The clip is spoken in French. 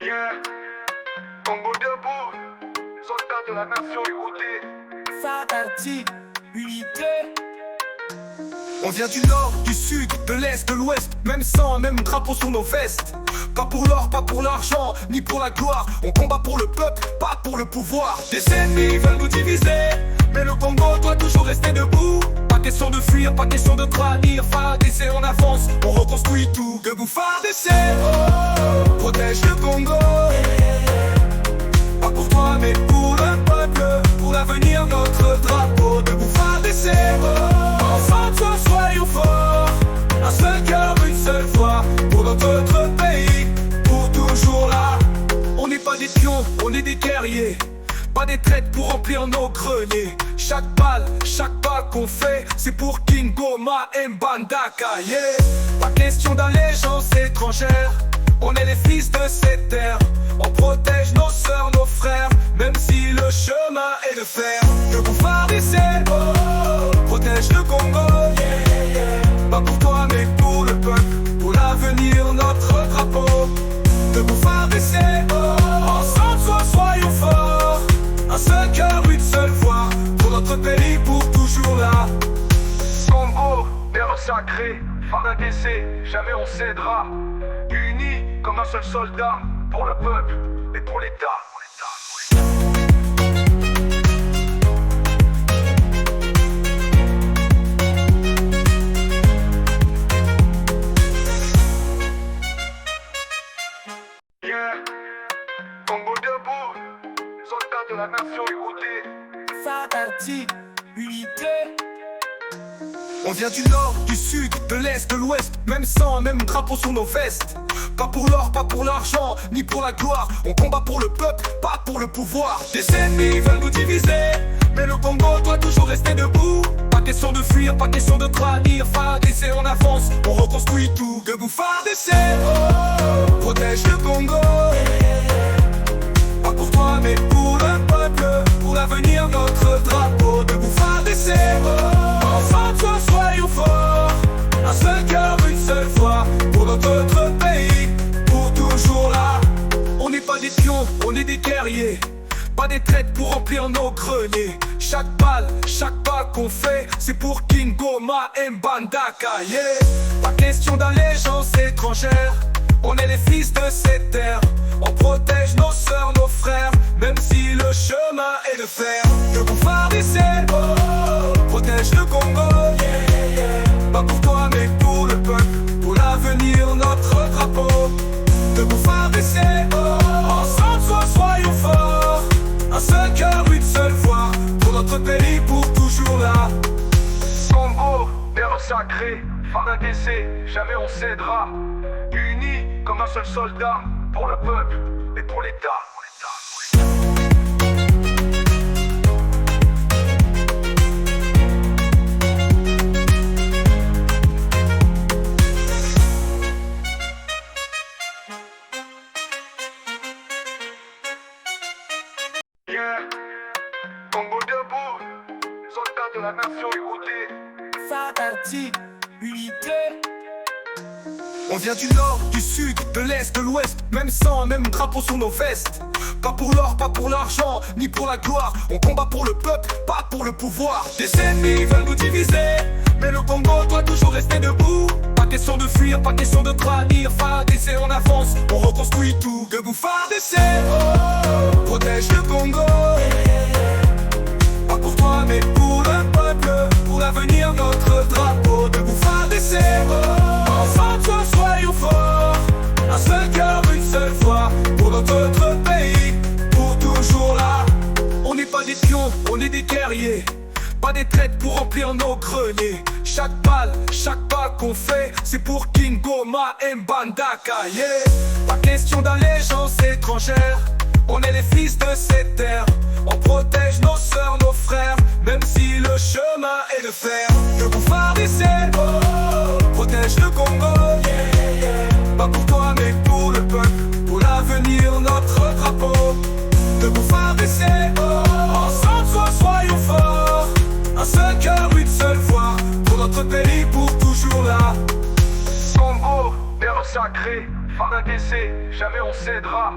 Yeah, Congo debout, soldats de la nation écoutez. Fatardi, unité. On vient du nord, du sud, de l'est, de l'ouest, même sang, même drapeau sur nos vestes. Pas pour l'or, pas pour l'argent, ni pour la gloire. On combat pour le peuple, pas pour le pouvoir. Des ennemis veulent nous diviser, mais le Congo doit toujours rester debout. Pas question de fuir, pas question de trahir. FARDC on avance, on reconstruit tout. Debout FARDC, oh, protège le Congo. Pas pour toi mais pour le peuple, pour l'avenir notre drapeau. Debout FARDC, oh, ensemble soyons forts. Un seul cœur, une seule voix, pour notre pays, pour toujours là. On n'est pas des pions, on est des guerriers. Pas des traites pour remplir nos greniers. Chaque balle qu'on fait, c'est pour Kingoma et Mbandaka, yeah. Pas question d'allégeance étrangère, on est les fils de cette terre. On protège nos sœurs, nos frères, même si le chemin est de fer. Debout FARDC, oh, protège le Congo, yeah, yeah. Pas pour toi mais pour le peuple, pour l'avenir notre drapeau. Debout FARDC, oh, ensemble soyons forts. Un seul cœur, une seule voix, pour notre pays, pour toujours là. Congo, terre sacrée, FARDC, jamais on cédera. Unis comme un seul soldat, pour le peuple et pour l'État. Yeah, Congo debout, soldats de la nation écoutez. Fatardi, unité. On vient du nord, du sud, de l'est, de l'ouest, même sang, même drapeau sur nos vestes. Pas pour l'or, pas pour l'argent, ni pour la gloire. On combat pour le peuple, pas pour le pouvoir. Des ennemis veulent nous diviser, mais le Congo doit toujours rester debout. Pas question de fuir, pas question de trahir. FARDC on avance, on reconstruit tout. Debout FARDC, oh, protège le Congo. Pas pour toi mais pour le peuple, pour l'avenir notre drapeau. Debout FARDC, oh, ensemble soyons forts. Un seul cœur, une seule voix, pour notre pays, pour toujours là. On n'est pas des pions, on est des guerriers. Pas des traites pour remplir nos greniers. Chaque balle qu'on fait, c'est pour Kingoma et Mbandaka, yeah. Pas question d'allégeance étrangère, on est les fils de cette terre. On protège nos sœurs, nos frères, même si le chemin est de fer. Debout FARDC, oh, protège le Congo, yeah, yeah. Pas pour toi mais pour le peuple, pour l'avenir notre drapeau. Debout FARDC, oh, ensemble soyons forts. Un seul cœur, une seule voix, pour notre pays, pour toujours là. Congo, terre sacrée, FARDC, jamais on cédera. Unis comme un seul soldat, pour le peuple et pour l'État. Yeah, Congo debout, soldats de la nation écoutez. Fatardi, unité. On vient du nord, du sud, de l'est, de l'ouest, même sang, même drapeau sur nos vestes. Pas pour l'or, pas pour l'argent, ni pour la gloire. On combat pour le peuple, pas pour le pouvoir. Des ennemis veulent nous diviser, mais le Congo doit toujours rester debout. Pas question de fuir, pas question de trahir. FARDC on avance, on reconstruit tout. Debout FARDC, oh, protège le Congo. Pas pour toi mais pour le peuple, pour l'avenir notre drapeau. Debout FARDC, oh, ensemble soyons forts. Un seul cœur, une seule voix, pour notre pays, pour toujours là. On n'est pas des pions, on est des guerriers. Pas des traites pour remplir nos greniers. Chaque balle qu'on fait, c'est pour Kingoma et Mbandaka, yeah. Pas question d'allégeance étrangère, on est les fils de cette terre. On protège nos sœurs, nos frères, même si le chemin est de fer. Debout FARDC, oh, protège le Congo, yeah, yeah. Pas pour toi mais pour le peuple, pour l'avenir notre drapeau. Debout FARDC, oh, ensemble soyons forts. Un seul cœur, une seule voix, pour notre pays, pour toujours là. Congo, terre sacrée, Phare d'un décès, jamais on cédera.